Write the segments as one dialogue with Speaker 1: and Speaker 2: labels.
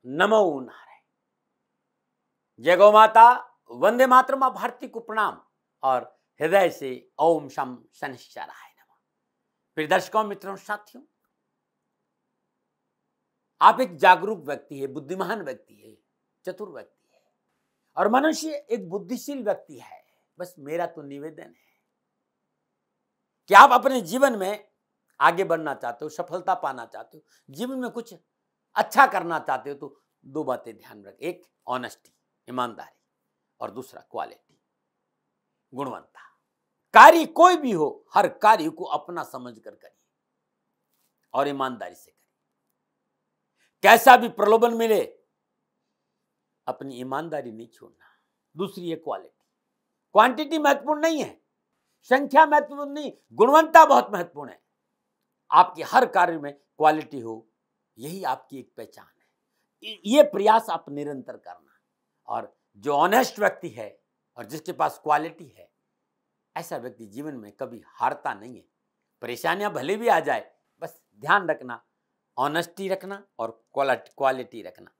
Speaker 1: नमो नारायण। जय गौ माता, वंदे मातरम, मां भारती को प्रणाम और हृदय से ओम शम शनिश्चराय नमः। प्रिय दर्शकों, मित्रों, साथियों, आप एक जागरूक व्यक्ति है, बुद्धिमान व्यक्ति है, चतुर व्यक्ति है और मनुष्य एक बुद्धिशील व्यक्ति है। बस मेरा तो निवेदन है कि आप अपने जीवन में आगे बढ़ना चाहते हो, सफलता पाना चाहते हो, जीवन में कुछ अच्छा करना चाहते हो तो दो बातें ध्यान रखें। एक, ऑनेस्टी, ईमानदारी, और दूसरा क्वालिटी, गुणवत्ता। कार्य कोई भी हो, हर कार्य को अपना समझकर करिए और ईमानदारी से करिए। कैसा भी प्रलोभन मिले, अपनी ईमानदारी नहीं छोड़ना। दूसरी है क्वालिटी। क्वांटिटी महत्वपूर्ण नहीं है, संख्या महत्वपूर्ण नहीं, गुणवत्ता बहुत महत्वपूर्ण है। आपकी हर कार्य में क्वालिटी हो, यही आपकी एक पहचान है। ये प्रयास आप निरंतर करना। और जो ऑनेस्ट व्यक्ति है और जिसके पास क्वालिटी है, ऐसा व्यक्ति जीवन में कभी हारता नहीं है। परेशानियां भले भी आ जाए, बस ध्यान रखना, ऑनेस्टी रखना और क्वालिटी रखना।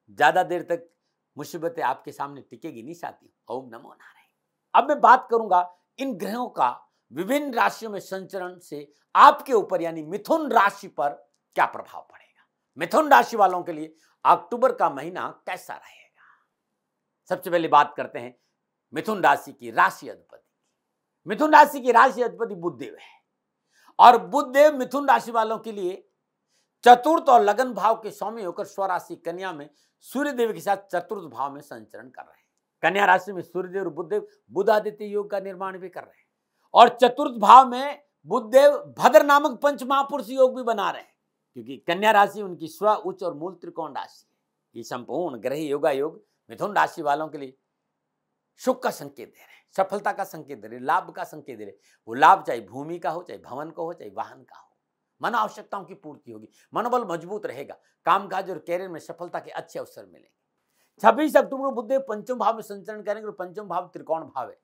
Speaker 1: ज्यादा देर तक मुसीबतें आपके सामने टिकेगी नहीं साथी। ओम नमो नारायण। अब मैं बात करूंगा इन ग्रहों का विभिन्न राशियों में संचरण से आपके ऊपर यानी मिथुन राशि पर क्या प्रभाव पड़ेगा। मिथुन राशि वालों के लिए अक्टूबर का महीना कैसा रहेगा। सबसे पहले बात करते हैं मिथुन राशि की राशि अधिपति। मिथुन राशि की राशि अधिपति बुधदेव है और बुधदेव मिथुन राशि वालों के लिए चतुर्थ और लगन भाव के स्वामी होकर स्वराशि कन्या में सूर्यदेव के साथ चतुर्थ भाव में संचरण कर रहे हैं। कन्या राशि में सूर्यदेव और बुधदेव बुधादित्य योग का निर्माण भी कर रहे हैं और चतुर्थ भाव में बुधदेव भद्र नामक पंच महापुरुष योग भी बना रहे हैं, क्योंकि कन्या राशि उनकी स्व, उच्च और मूल त्रिकोण राशि है। ये संपूर्ण ग्रह योगा योग मिथुन राशि वालों के लिए सुख का संकेत दे रहे हैं, सफलता का संकेत दे रहे हैं, लाभ का संकेत दे रहे हैं। वो लाभ चाहे भूमि का हो, चाहे भवन का हो, चाहे वाहन का हो, मन आवश्यकताओं की पूर्ति होगी, मनोबल मजबूत रहेगा, कामकाज और कैरियर में सफलता के अच्छे अवसर मिलेंगे। 26 अक्टूबर बुधदेव पंचम भाव में संचरण करेंगे और पंचम भाव त्रिकोण भाव है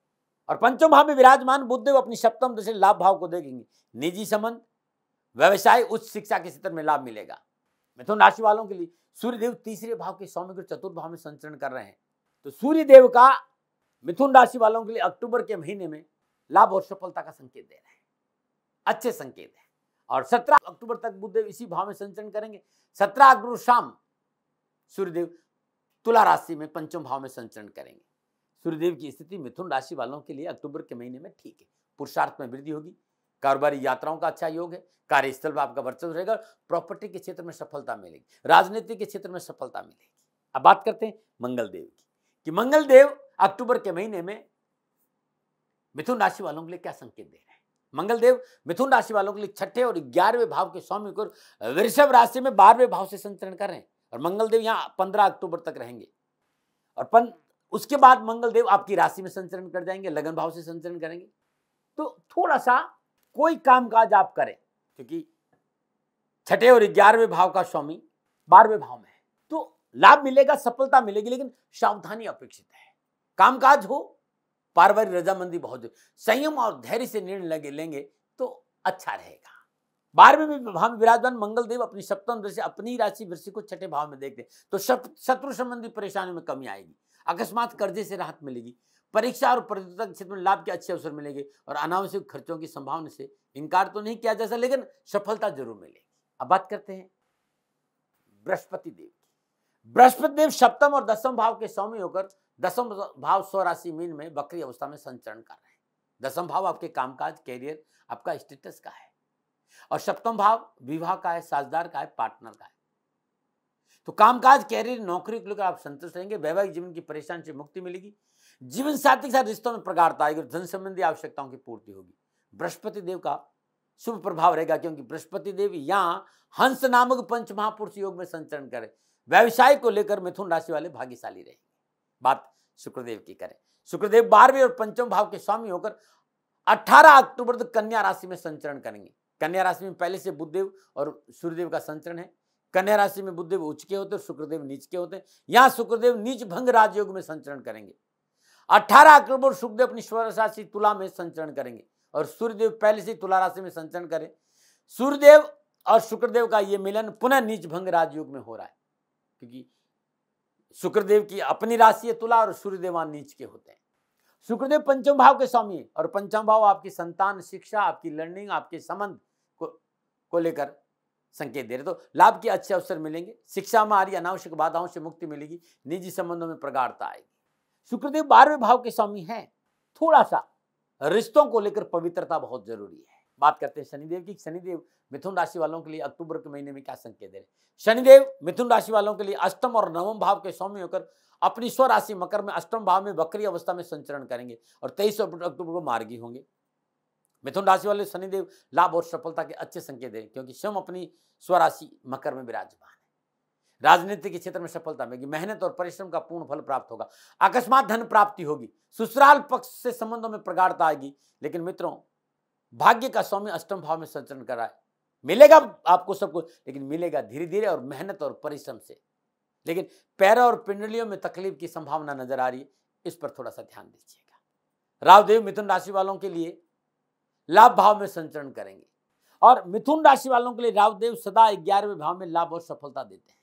Speaker 1: और पंचम भाव में विराजमान बुधदेव अपनी सप्तम दशा लाभ भाव को देखेंगे। निजी संबंध, व्यवसाय, उच्च शिक्षा के क्षेत्र में लाभ मिलेगा। मिथुन राशि वालों के लिए सूर्यदेव तीसरे भाव के स्वामी को चतुर्थ भाव में संचरण कर रहे हैं, तो सूर्यदेव का मिथुन राशि वालों के लिए अक्टूबर के महीने में लाभ और सफलता का संकेत दे रहे हैं, अच्छे संकेत है। और 17 अक्टूबर तक बुधदेव इसी भाव में संचरण करेंगे। 17 अक्टूबर शाम सूर्यदेव तुला राशि में पंचम भाव में संचरण करेंगे। सूर्यदेव की स्थिति मिथुन राशि वालों के लिए अक्टूबर के महीने में ठीक है। पुरुषार्थ में वृद्धि होगी, कारोबारी यात्राओं का अच्छा योग है, कार्यस्थल पर आपका वर्चस्व रहेगा, प्रॉपर्टी के क्षेत्र में सफलता मिलेगी, राजनीति के क्षेत्र में सफलता मिलेगी। अब बात करते हैं मंगल देव की कि मंगल देव अक्टूबर के महीने में मिथुन राशि वालों के लिए क्या संकेत दे रहे हैं। मंगल देव मिथुन राशि वालों के लिए छठे और 11वें भाव के स्वामी को वृषभ राशि में 12वें भाव से संचरण कर रहे हैं और मंगल देव यहाँ 15 अक्टूबर तक रहेंगे और उसके बाद मंगल देव आपकी राशि में संचरण कर जाएंगे, लगन भाव से संचरण करेंगे। तो थोड़ा सा कोई कामकाज आप करें, क्योंकि छठे और 11वें भाव का स्वामी 12वें भाव में है, तो लाभ मिलेगा, सफलता मिलेगी, लेकिन सावधानी अपेक्षित है। कामकाज हो, पारिवारिक रजामंदी बहुत, संयम और धैर्य से निर्णय लेंगे तो अच्छा रहेगा। 12वें भाव में विराजमान मंगल देव अपनी सप्तम दृष्टि अपनी राशि वृश्चिक को छठे भाव में देखते हैं, तो शत्रु संबंधी परेशानियों में कमी आएगी, अकस्मात कर्जे से राहत मिलेगी, परीक्षा और प्रतियोगिता के क्षेत्र में लाभ के अच्छे अवसर मिलेंगे और अनावश्यक खर्चों की संभावना से इनकार तो नहीं किया जा सकता, लेकिन सफलता जरूर मिलेगी। अब बात करते हैं बृहस्पति देव की। बृहस्पति देव सप्तम और दसम भाव के स्वामी होकर दसम भाव स्वराशि मीन में वक्री अवस्था में संचरण कर रहे हैं। दसम भाव आपके कामकाज, कैरियर, आपका स्टेटस का है और सप्तम भाव विवाह का है, साझेदार का है, पार्टनर का है। तो कामकाज, कैरियर, नौकरी को लेकर आप संतुष्ट रहेंगे। वैवाहिक जीवन की परेशानी से मुक्ति मिलेगी, जीवन साथी के साथ रिश्तों में प्रगाढ़ता आएगी और धन संबंधी आवश्यकताओं की पूर्ति होगी। बृहस्पति देव का शुभ प्रभाव रहेगा, क्योंकि बृहस्पति देव यहाँ हंस नामक पंच महापुरुष योग में संचरण करें। व्यवसाय को लेकर मिथुन राशि वाले भाग्यशाली रहेंगे। बात शुक्रदेव की करें, शुक्रदेव 12वें और पंचम भाव के स्वामी होकर 18 अक्टूबर तक कन्या राशि में संचरण करेंगे। कन्या राशि में पहले से बुधदेव और सूर्यदेव का संचरण है। कन्या राशि में बुधदेव उच्च के होते हैं और शुक्रदेव नीच के होते हैं। यहाँ शुक्रदेव नीच भंग राजयोग में संचरण करेंगे। 18 अक्टूबर शुक्रदेव अपनी स्वर राशि तुला में संचरण करेंगे और सूर्यदेव पहले से तुला राशि में संचरण करें। सूर्यदेव और शुक्रदेव का ये मिलन पुनः नीच भंग राजयोग में हो रहा है, क्योंकि शुक्रदेव की अपनी राशि है तुला और सूर्यदेवान नीच के होते हैं। शुक्रदेव पंचम भाव के स्वामी है और पंचम भाव आपकी संतान, शिक्षा, आपकी लर्निंग, आपके संबंध को लेकर संकेत दे रहे। तो लाभ के अच्छे अवसर मिलेंगे, शिक्षा में आ रही अनावश्यक बाधाओं से मुक्ति मिलेगी, निजी संबंधों में प्रगाढ़ता आएगी। शुक्रदेव 12वें भाव के स्वामी हैं, थोड़ा सा रिश्तों को लेकर पवित्रता बहुत जरूरी है। बात करते हैं शनिदेव की। शनिदेव मिथुन राशि वालों के लिए अक्टूबर के महीने में क्या संकेत दे रहे हैं। शनिदेव मिथुन राशि वालों के लिए अष्टम और नवम भाव के स्वामी होकर अपनी स्व राशि मकर में अष्टम भाव में वक्री अवस्था में संचरण करेंगे और 23 अक्टूबर को मार्गी होंगे। मिथुन राशि वाले शनिदेव लाभ और सफलता के अच्छे संकेत दें क्योंकि स्वयं अपनी स्वराशि मकर में विराजमान है। राजनीति के क्षेत्र में सफलता मिलेगी, मेहनत और परिश्रम का पूर्ण फल प्राप्त होगा, अकस्मात धन प्राप्ति होगी, ससुराल पक्ष से संबंधों में प्रगाढ़ता आएगी। लेकिन मित्रों, भाग्य का स्वामी अष्टम भाव में संचरण कर रहा है, मिलेगा आपको सब कुछ, लेकिन मिलेगा धीरे धीरे और मेहनत और परिश्रम से। लेकिन पैरों और पिंडलियों में तकलीफ की संभावना नजर आ रही है, इस पर थोड़ा सा ध्यान दीजिएगा। राहुदेव मिथुन राशि वालों के लिए लाभ भाव में संचरण करेंगे और मिथुन राशि वालों के लिए राहुदेव सदा 11वें भाव में लाभ और सफलता देते हैं,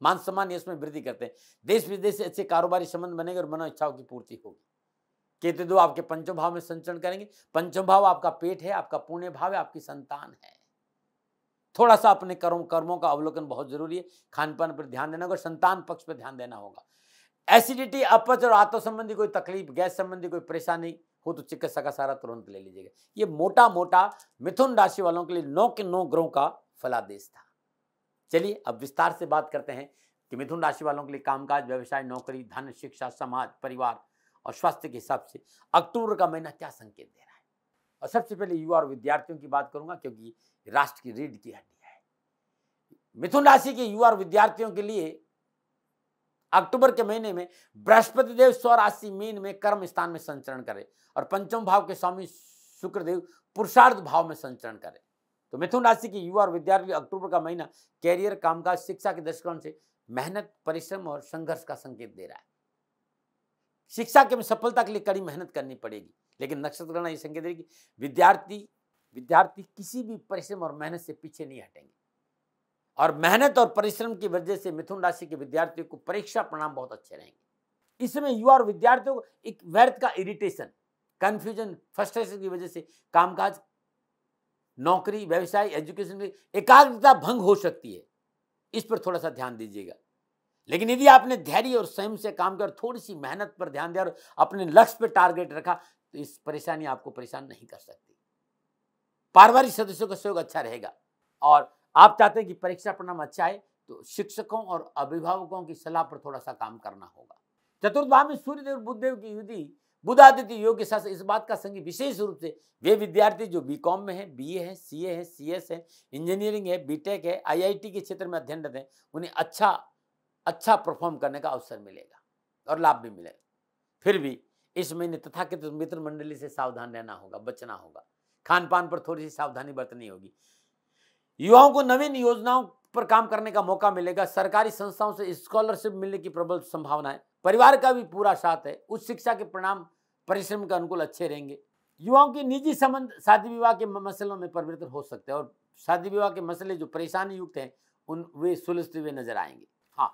Speaker 1: मान सम्मान यश में वृद्धि करते हैं, देश विदेश से अच्छे कारोबारी संबंध बनेंगे और मनो इच्छाओं की पूर्ति होगी। केतु आपके पंचम भाव में संचरण करेंगे। पंचम भाव आपका पेट है, आपका पुण्य भाव है, आपकी संतान है। थोड़ा सा अपने कर्मों का अवलोकन बहुत जरूरी है, खान पान पर ध्यान देना होगा, संतान पक्ष पर ध्यान देना होगा। एसिडिटी, अपच और आत्म संबंधी कोई तकलीफ, गैस संबंधी कोई परेशानी हो तो चिकित्सा का सहारा तुरंत ले लीजिएगा। ये मोटा मोटा मिथुन राशि वालों के लिए 9 के 9 ग्रहों का फलादेश था। चलिए अब विस्तार से बात करते हैं कि मिथुन राशि वालों के लिए कामकाज, व्यवसाय, नौकरी, धन, शिक्षा, समाज, परिवार और स्वास्थ्य के हिसाब से अक्टूबर का महीना क्या संकेत दे रहा है। और सबसे पहले युवा और विद्यार्थियों की बात करूंगा क्योंकि राष्ट्र की रीढ़ की हड्डी है। मिथुन राशि के युवा और विद्यार्थियों के लिए अक्टूबर के महीने में बृहस्पति देव स्वराशि मीन में कर्म स्थान में संचरण करे और पंचम भाव के स्वामी शुक्रदेव पुरुषार्थ भाव में संचरण करे। तो मिथुन राशि के युवा और विद्यार्थी अक्टूबर का महीना कैरियर, कामकाज, शिक्षा के दृष्टिकोण से मेहनत, परिश्रम और संघर्ष का संकेत दे रहा है। शिक्षा के में सफलता के लिए कड़ी मेहनत करनी पड़ेगी, लेकिन नक्षत्र गणना ये संकेत देगी विद्यार्थी किसी भी परिश्रम और मेहनत से पीछे नहीं हटेंगे और मेहनत और परिश्रम की वजह से मिथुन राशि के विद्यार्थियों को परीक्षा परिणाम बहुत अच्छे रहेंगे। इसमें युवा और विद्यार्थियों को एक व्यर्थ का इरिटेशन, कंफ्यूजन, फ्रस्ट्रेशन की वजह से कामकाज, नौकरी, व्यवसाय, एजुकेशन में एकाग्रता भंग हो सकती है। इस पर थोड़ा सा ध्यान दीजिएगा। लेकिन यदि आपने धैर्य और संयम से काम किया और थोड़ी सी मेहनत पर ध्यान दिया और अपने लक्ष्य पर टारगेट रखा तो इस परेशानी आपको परेशान नहीं कर सकती। पारिवारिक सदस्यों का सहयोग अच्छा रहेगा और आप चाहते हैं कि परीक्षा परिणाम अच्छा आए तो शिक्षकों और अभिभावकों की सलाह पर थोड़ा सा काम करना होगा। चतुर्थ भाव में सूर्यदेव बुधदेव की युति बुधादित्य योग के साथ इस बात का संकेत विशेष रूप से वे विद्यार्थी जो बीकॉम में है, बीए है, सीए है, सीएस है, इंजीनियरिंग है, बीटेक है, आईआईटी के क्षेत्र में अध्ययनरत हैं, उन्हें अच्छा परफॉर्म करने का अवसर मिलेगा और लाभ भी मिलेगा। फिर भी इस महीने तथाकथित मित्र मंडली से सावधान रहना होगा, बचना होगा, खान पान पर थोड़ी सी सावधानी बरतनी होगी। युवाओं को नवीन योजनाओं पर काम करने का मौका मिलेगा। सरकारी संस्थाओं से स्कॉलरशिप मिलने की प्रबल संभावना है। परिवार का भी पूरा साथ है। उच्च शिक्षा के परिणाम परिश्रम के अनुकूल अच्छे रहेंगे। युवाओं के निजी संबंध शादी विवाह के मसलों में परिवर्तन हो सकते हैं और शादी विवाह के मसले जो परेशानी युक्त हैं वे सुलझते हुए नजर आएंगे। हाँ,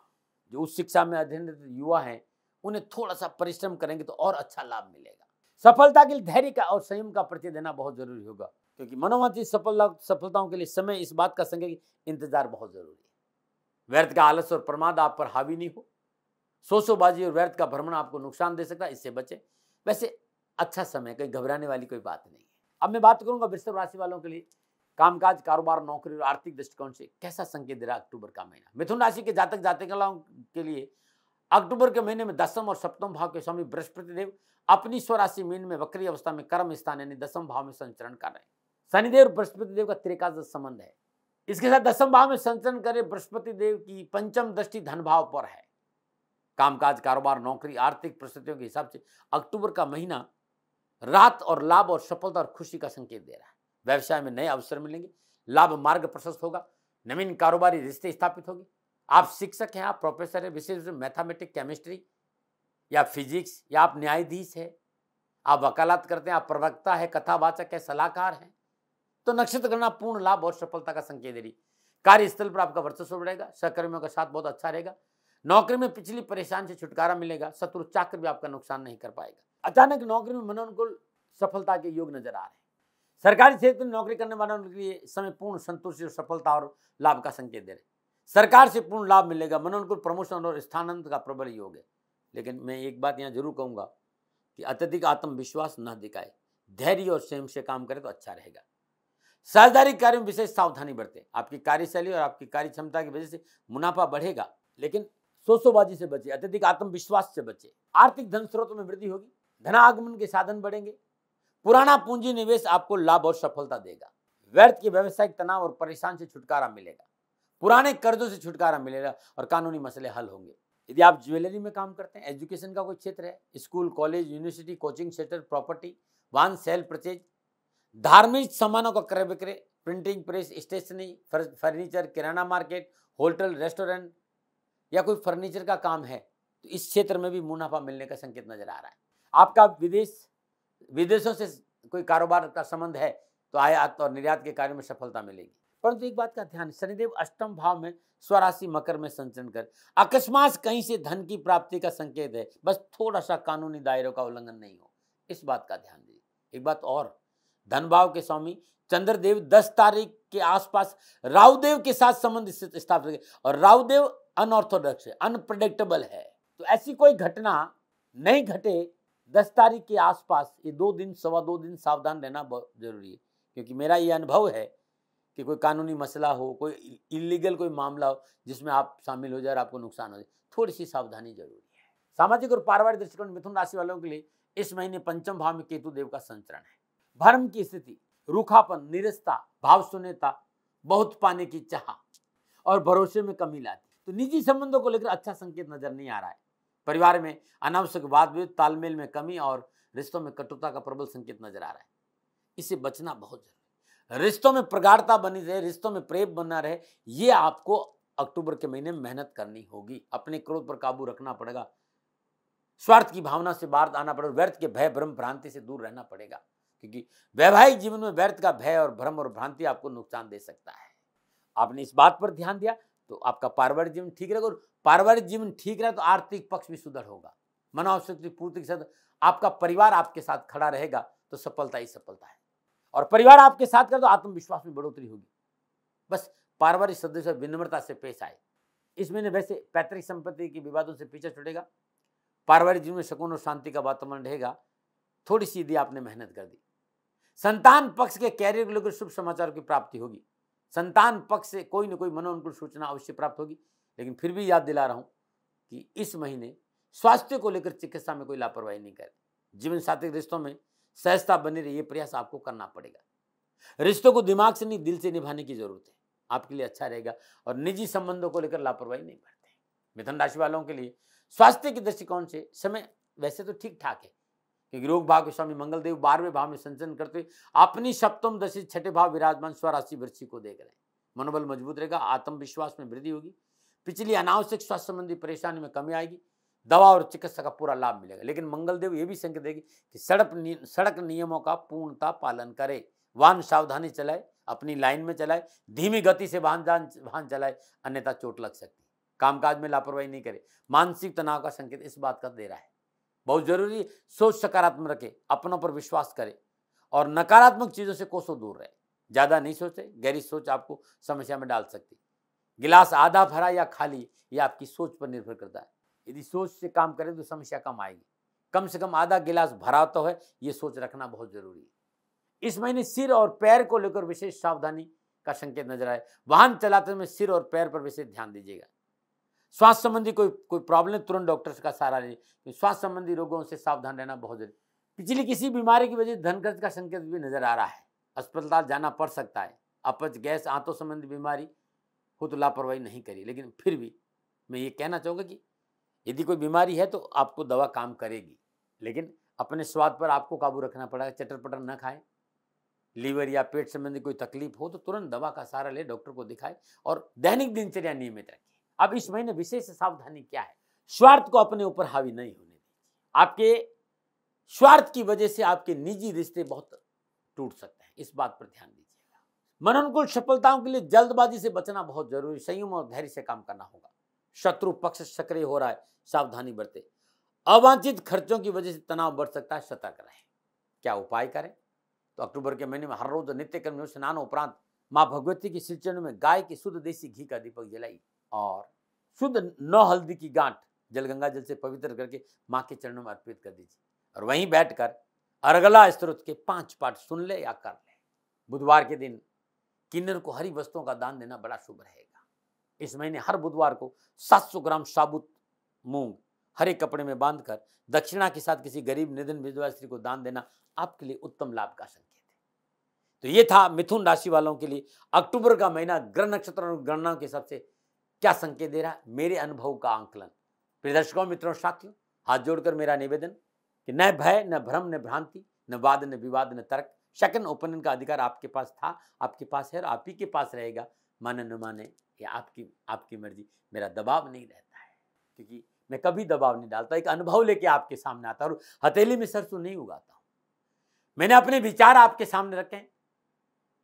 Speaker 1: जो उच्च शिक्षा में अध्ययनरत युवा हैं उन्हें थोड़ा सा परिश्रम करेंगे तो और अच्छा लाभ मिलेगा। सफलता के लिए धैर्य का और संयम का परिचय देना बहुत जरूरी होगा क्योंकि मनोवांछित सफलताओं के लिए समय इस बात का संकेत इंतजार बहुत जरूरी है। व्यर्थ का आलस्य और प्रमाद आप पर हावी नहीं हो। सोशोबाजी और व्यर्थ का भ्रमण आपको नुकसान दे सकता है, इससे बचे। वैसे अच्छा समय, कहीं घबराने वाली कोई बात नहीं है। अब मैं बात करूंगा वृषभ राशि वालों के लिए कामकाज, कारोबार, नौकरी और आर्थिक दृष्टिकोण से कैसा संकेत दे रहा है अक्टूबर का महीना। मिथुन राशि के जातक जातिकाओं के लिए अक्टूबर के महीने में दसम और सप्तम भाव के स्वामी बृहस्पति देव अपनी स्वराशि मीन में वक्री अवस्था में कर्म स्थान यानी दसम भाव में संचरण कर रहे हैं। शनिदेव और बृहस्पति देव का त्रिकादश संबंध है। इसके साथ दसम भाव में संचरण करे बृहस्पति देव की पंचम दृष्टि धन भाव पर है। कामकाज, कारोबार, नौकरी, आर्थिक परिस्थितियों के हिसाब से अक्टूबर का महीना रात और लाभ और सफलता और खुशी का संकेत दे रहा है। व्यवसाय में नए अवसर मिलेंगे, लाभ मार्ग प्रशस्त होगा, नवीन कारोबारी रिश्ते स्थापित होंगे। आप शिक्षक हैं, आप प्रोफेसर हैं, विशेष रूप से मैथमेटिक्स, केमिस्ट्री या फिजिक्स, या आप न्यायाधीश है, आप वकालत करते हैं, आप प्रवक्ता है, कथावाचक है, सलाहकार हैं, तो नक्षत्र गणना पूर्ण लाभ और सफलता का संकेत दे रही। कार्यस्थल पर आपका वर्चस्व बढ़ेगा, सहकर्मियों का साथ बहुत अच्छा रहेगा। नौकरी में पिछली परेशानी से छुटकारा मिलेगा, शत्रु चाकर भी आपका नुकसान नहीं कर पाएगा। अचानक नौकरी में मनोनुकूल सफलता के योग नजर आ रहे हैं। सरकारी क्षेत्र में नौकरी करने वालों के लिए समय पूर्ण संतुष्टि और सफलता और लाभ का संकेत दे रहे हैं। सरकार से पूर्ण लाभ मिलेगा, मनोनुकूल प्रमोशन और स्थानांतरण का प्रबल योग है। लेकिन मैं एक बात यहाँ जरूर कहूंगा कि अत्यधिक आत्मविश्वास न दिखाए, धैर्य और संयम से काम करें तो अच्छा रहेगा। साझेदारी कार्य में विशेष सावधानी बरतें। आपकी कार्यशैली और आपकी कार्य क्षमता की वजह से मुनाफा बढ़ेगा, लेकिन शोषोबाजी से बचे, अत्यधिक आत्मविश्वास से बचे। आर्थिक धन स्रोतों में वृद्धि होगी, धनागमन के साधन बढ़ेंगे। पुराना पूंजी निवेश आपको लाभ और सफलता देगा। व्यर्थ के व्यवसायिक तनाव और परेशान से छुटकारा मिलेगा। पुराने कर्जों से छुटकारा मिलेगा और कानूनी मसले हल होंगे। यदि आप ज्वेलरी में काम करते हैं, एजुकेशन का कोई क्षेत्र है, school, college, university, coaching centre, property, वाहन सेल परचेज, धार्मिक सामानों का क्रय विक्रय, प्रिंटिंग प्रेस, स्टेशनरी, फर्नीचर, किराना मार्केट, होटल, रेस्टोरेंट या कोई फर्नीचर का काम है, तो इस क्षेत्र में भी मुनाफा मिलने का संकेत नजर आ रहा है। आपका विदेशों से कोई कारोबार का संबंध है तो आयात और निर्यात के कार्य में सफलता मिलेगी। परंतु एक बात का ध्यान, शनिदेव अष्टम भाव में स्वराशि मकर में संचरण कर अकस्मात कहीं से धन की प्राप्ति का संकेत है। बस थोड़ा सा कानूनी दायरों का उल्लंघन नहीं हो, इस बात का ध्यान दीजिए। एक बात और, धन भाव के स्वामी चंद्रदेव 10 तारीख के आसपास राहुदेव के साथ संबंध स्थापित और राहुदेव अनऑर्थोडॉक्स है, अनप्रेडिक्टेबल है। तो ऐसी कोई घटना नहीं घटे 10 तारीख के आसपास। ये 2 दिन, सवा 2 दिन सावधान रहना बहुत जरूरी है, क्योंकि मेरा ये अनुभव है कि कोई कानूनी मसला हो, कोई इलीगल कोई मामला हो जिसमें आप शामिल हो जाए और आपको नुकसान हो जाए, थोड़ी सी सावधानी जरूरी है। सामाजिक और पारिवारिक दृष्टिकोण मिथुन राशि वालों के लिए इस महीने पंचम भाव में केतु देव का संचरण है। भ्रम की स्थिति, रूखापन, निरस्ता, भाव शून्यता, बहुत पाने की चाह और भरोसे में कमी लाती। तो निजी संबंधों को लेकर अच्छा संकेत नजर नहीं आ रहा है। परिवार में अनावश्यक वाद विवाद, तालमेल में कमी और रिश्तों में कटुता का प्रबल संकेत नजर आ रहा है। इससे बचना बहुत जरूरी है। रिश्तों में प्रगाढ़ता बनी रहे, रिश्तों में प्रेम बना रहे, ये आपको अक्टूबर के महीने में मेहनत करनी होगी। अपने क्रोध पर काबू रखना पड़ेगा, स्वार्थ की भावना से बाहर आना पड़ेगा, व्यर्थ के भय भ्रम भ्रांति से दूर रहना पड़ेगा, क्योंकि वैवाहिक जीवन में व्यर्थ का भय और भ्रम और भ्रांति आपको नुकसान दे सकता है। आपने इस बात पर ध्यान दिया तो आपका पारिवारिक जीवन ठीक रहेगा, और पारिवारिक जीवन ठीक रहे तो आर्थिक पक्ष भी सुधर होगा। मनोवशक्ति पूर्ति के साथ आपका परिवार आपके साथ खड़ा रहेगा तो सफलता ही सफलता है, और परिवार आपके साथ करे तो आत्मविश्वास में बढ़ोतरी होगी। बस पारिवारिक सदस्य विनम्रता से पेश आए। इस महीने वैसे पैतृक संपत्ति के विवादों से पीछे छूटेगा। पारिवारिक जीवन में सुकून और शांति का वातावरण रहेगा। थोड़ी सी यदि आपने मेहनत कर दी, संतान पक्ष के कैरियर को लेकर शुभ समाचार की प्राप्ति होगी। संतान पक्ष से कोई न कोई मनोनुकूल सूचना अवश्य प्राप्त होगी। लेकिन फिर भी याद दिला रहा हूं कि इस महीने स्वास्थ्य को लेकर चिकित्सा में कोई लापरवाही नहीं करें। जीवन साथी रिश्तों में सहजता बनी रही, ये प्रयास आपको करना पड़ेगा। रिश्तों को दिमाग से नहीं, दिल से निभाने की जरूरत है, आपके लिए अच्छा रहेगा। और निजी संबंधों को लेकर लापरवाही नहीं बरतें। मिथुन राशि वालों के लिए स्वास्थ्य के दृष्टिकोण से समय वैसे तो ठीक ठाक है, क्योंकि रोग भाव के स्वामी मंगल देव 12वें भाव में संचरण करते हुए अपनी सप्तम दशा 6ठे भाव विराजमान स्वराशि वृश्चिक को देख रहे हैं। मनोबल मजबूत रहेगा, आत्मविश्वास में वृद्धि होगी। पिछली अनावश्यक स्वास्थ्य संबंधी परेशानी में कमी आएगी। दवा और चिकित्सा का पूरा लाभ मिलेगा। लेकिन मंगल देव ये भी संकेत देगी कि सड़क नियमों का पूर्णता पालन करे, वाहन सावधानी चलाए, अपनी लाइन में चलाए, धीमी गति से वाहन चलाए, अन्यथा चोट लग सकती है। कामकाज में लापरवाही नहीं करे। मानसिक तनाव का संकेत इस बात का दे रहा है। बहुत जरूरी, सोच सकारात्मक रखे, अपनों पर विश्वास करे और नकारात्मक चीजों से कोसों दूर रहे। ज्यादा नहीं सोचे, गहरी सोच आपको समस्या में डाल सकती। गिलास आधा भरा या खाली, ये आपकी सोच पर निर्भर करता है। यदि सोच से काम करें तो समस्या कम आएगी। कम से कम आधा गिलास भरा तो है, ये सोच रखना बहुत जरूरी है। इस महीने सिर और पैर को लेकर विशेष सावधानी का संकेत नजर आए। वाहन चलाते समय सिर और पैर पर विशेष ध्यान दीजिएगा। स्वास्थ्य संबंधी कोई प्रॉब्लम, तुरंत डॉक्टर का सहारा लें। स्वास्थ्य संबंधी रोगों से सावधान रहना बहुत जरूरी। पिछली किसी बीमारी की वजह से धन खर्च का संकेत भी नजर आ रहा है। अस्पताल जाना पड़ सकता है। अपच, गैस, आंतों संबंधी बीमारी हो तो लापरवाही नहीं करिए। लेकिन फिर भी मैं ये कहना चाहूँगा कि यदि कोई बीमारी है तो आपको दवा काम करेगी, लेकिन अपने स्वाद पर आपको काबू रखना पड़ेगा। चटर पटर न खाएं। लीवर या पेट संबंधी कोई तकलीफ हो तो तुरंत दवा का सहारा ले, डॉक्टर को दिखाएं और दैनिक दिनचर्या नियमित रखें। अब इस महीने विशेष सावधानी क्या है? स्वार्थ को अपने ऊपर हावी नहीं होने दीजिए। आपके स्वार्थ की वजह से आपके निजी रिश्ते बहुत टूट सकते हैं, इस बात पर ध्यान दीजिएगा। मनोनुकूल सफलताओं के लिए जल्दबाजी से बचना बहुत जरूरी। संयम और धैर्य से काम करना होगा। शत्रु पक्ष सक्रिय हो रहा है, सावधानी बरते। अवांछित खर्चों की वजह से तनाव बढ़ सकता है, सतर्क रहें। क्या उपाय करें? तो अक्टूबर के महीने में हर रोज नित्य कर्म में स्नान उपरांत माँ भगवती की श्री चरणों में गाय की शुद्ध देसी घी का दीपक जलाई और शुद्ध 9 हल्दी की गांठ जल गंगा जल से पवित्र करके माँ के चरणों में अर्पित कर दीजिए और वहीं बैठकर अर्गला स्तोत्र के 5 पाठ सुन ले या कर ले। बुधवार के दिन किन्नर को हरी वस्तुओं का दान देना बड़ा शुभ रहेगा। इस महीने हर बुधवार को 700 ग्राम साबुत मूंग हरे कपड़े में बांधकर दक्षिणा के साथ किसी गरीब निधन विधवा स्त्री को दान देना आपके लिए उत्तम लाभ का संकेत है। तो ये था मिथुन राशि वालों के लिए अक्टूबर का महीना ग्रह नक्षत्र और गणनाओं के हिसाब से क्या संकेत दे रहा है, मेरे अनुभव का आंकलन। प्रिय दर्शकों, मित्रों, साथियों, हाथ जोड़कर मेरा निवेदन कि न भय, न भ्रम, न भ्रांति, न वाद, न विवाद, न तर्क, सेकंड ओपिनियन का अधिकार आपके पास था, आपके पास है और आप ही के पास रहेगा। माने न माने ये आपकी मर्जी। मेरा दबाव नहीं रहता है, क्योंकि मैं कभी दबाव नहीं डालता, एक अनुभव लेके आपके सामने आता और हथेली में सरसों नहीं उगाता हूं। मैंने अपने विचार आपके सामने रखे हैं,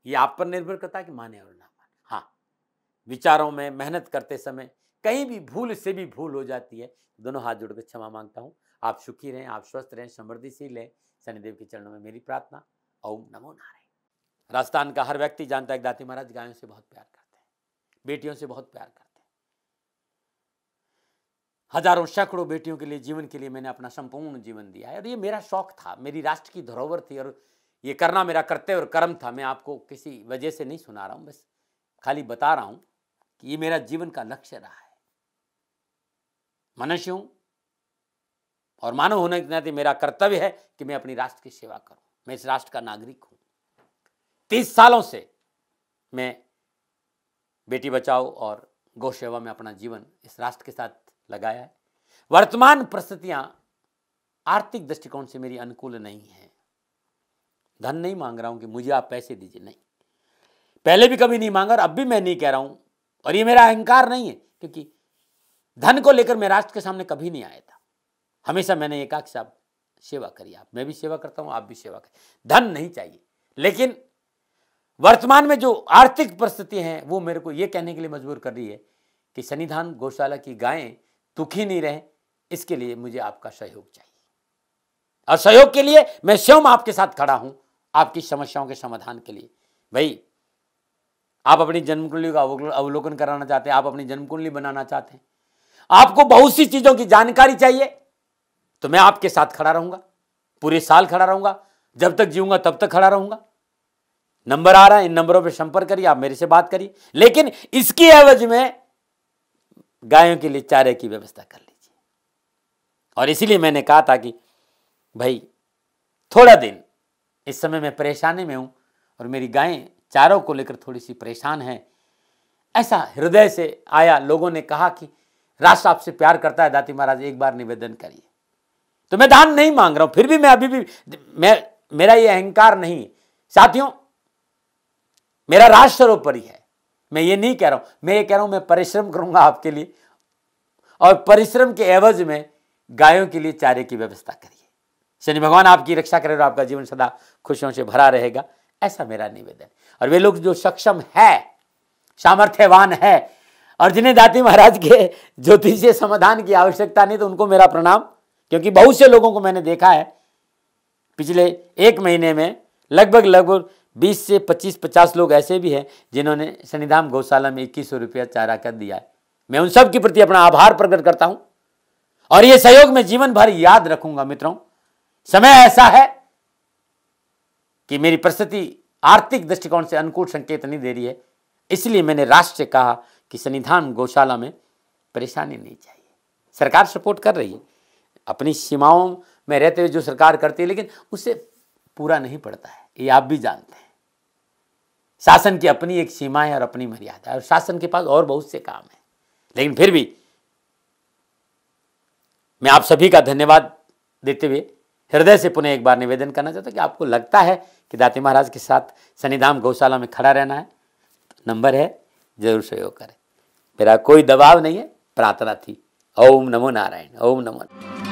Speaker 1: ये आप पर निर्भर करता है कि माने और ना माने। हाँ, विचारों में मेहनत करते समय कहीं भी भूल से भी भूल हो जाती है, दोनों हाथ जोड़कर क्षमा मांगता हूं। आप सुखी रहें, आप स्वस्थ रहें, समृद्धिशील रहें, शनिदेव के चरणों में मेरी प्रार्थना। ओम नमो नारायण। राजस्थान का हर व्यक्ति जानता है कि दाती महाराज गायों से बहुत प्यार करते हैं, बेटियों से बहुत प्यार करते हैं। हजारों सैकड़ों बेटियों के लिए, जीवन के लिए मैंने अपना संपूर्ण जीवन दिया है और ये मेरा शौक था, मेरी राष्ट्र की धरोहर थी और ये करना मेरा कर्तव्य और कर्म था। मैं आपको किसी वजह से नहीं सुना रहा हूं, बस खाली बता रहा हूं कि ये मेरा जीवन का लक्ष्य रहा है। मनुष्य हूं और मानव होने के नाते मेरा कर्तव्य है कि मैं अपनी राष्ट्र की सेवा करूं। मैं इस राष्ट्र का नागरिक हूं। 30 सालों से मैं बेटी बचाओ और गौ सेवा में अपना जीवन इस राष्ट्र के साथ लगाया है। वर्तमान परिस्थितियां आर्थिक दृष्टिकोण से मेरी अनुकूल नहीं है। धन नहीं मांग रहा हूं कि मुझे आप पैसे दीजिए, नहीं, पहले भी कभी नहीं मांगा और अब भी मैं नहीं कह रहा हूं। और ये मेरा अहंकार नहीं है, क्योंकि धन को लेकर मैं राष्ट्र के सामने कभी नहीं आया था। हमेशा मैंने ये कहा कि साहब सेवा करिए, आप, मैं भी सेवा करता हूं, आप भी सेवा करिए। धन नहीं चाहिए, लेकिन वर्तमान में जो आर्थिक परिस्थिति हैं वो मेरे को ये कहने के लिए मजबूर कर रही है कि सन्निधान गौशाला की गायें दुखी नहीं रहे, इसके लिए मुझे आपका सहयोग चाहिए। और सहयोग के लिए मैं स्वयं आपके साथ खड़ा हूं, आपकी समस्याओं के समाधान के लिए। भाई, आप अपनी जन्म कुंडली का अवलोकन कराना चाहते हैं, आप अपनी जन्म कुंडली बनाना चाहते हैं, आपको बहुत सी चीजों की जानकारी चाहिए, तो मैं आपके साथ खड़ा रहूंगा, पूरे साल खड़ा रहूंगा, जब तक जीऊंगा तब तक खड़ा रहूंगा। नंबर आ रहा है, इन नंबरों पे संपर्क करिए, आप मेरे से बात करिए, लेकिन इसकी एवज में गायों के लिए चारे की व्यवस्था कर लीजिए। और इसीलिए मैंने कहा था कि भाई थोड़ा दिन, इस समय मैं परेशानी में हूं और मेरी गायें चारों को लेकर थोड़ी सी परेशान है। ऐसा हृदय से आया, लोगों ने कहा कि राष्ट्र आपसे प्यार करता है दाती महाराज, एक बार निवेदन करिए। तो मैं दान नहीं मांग रहा हूं, फिर भी मैं अभी भी मेरा ये अहंकार नहीं है साथियों, मेरा राष्ट्र सर्वोपरि है। मैं ये नहीं कह रहा हूं, मैं ये कह रहा हूं मैं परिश्रम करूंगा आपके लिए और परिश्रम के एवज में गायों के लिए चारे की व्यवस्था करिए। शनि भगवान आपकी रक्षा करे और आपका जीवन सदा खुशियों से भरा रहेगा, ऐसा मेरा निवेदन। और वे लोग जो सक्षम है, सामर्थ्यवान है और जिन्हें दाती महाराज के ज्योतिषीय समाधान की आवश्यकता नहीं, तो उनको मेरा प्रणाम। क्योंकि बहुत से लोगों को मैंने देखा है पिछले 1 महीने में, लगभग 20 से 25-50 लोग ऐसे भी हैं जिन्होंने शनिधाम गौशाला में 2100 रुपया चारा कर दिया है। मैं उन सब के प्रति अपना आभार प्रकट करता हूं और ये सहयोग मैं जीवन भर याद रखूंगा। मित्रों, समय ऐसा है कि मेरी परिस्थिति आर्थिक दृष्टिकोण से अनुकूल संकेत नहीं दे रही है, इसलिए मैंने राष्ट्र से कहा कि सन्निधान गौशाला में परेशानी नहीं चाहिए। सरकार सपोर्ट कर रही है, अपनी सीमाओं में रहते हुए जो सरकार करती है, लेकिन उससे पूरा नहीं पड़ता है, ये आप भी जानते हैं। शासन की अपनी एक सीमा है और अपनी मर्यादा है और शासन के पास और बहुत से काम है, लेकिन फिर भी मैं आप सभी का धन्यवाद देते हुए हृदय से पुनः एक बार निवेदन करना चाहता हूं कि आपको लगता है कि दाती महाराज के साथ सन्निधाम गौशाला में खड़ा रहना है, तो नंबर है, जरूर सहयोग करें। मेरा कोई दबाव नहीं है, प्रार्थना थी। ओम नमो नारायण। ओम नमो।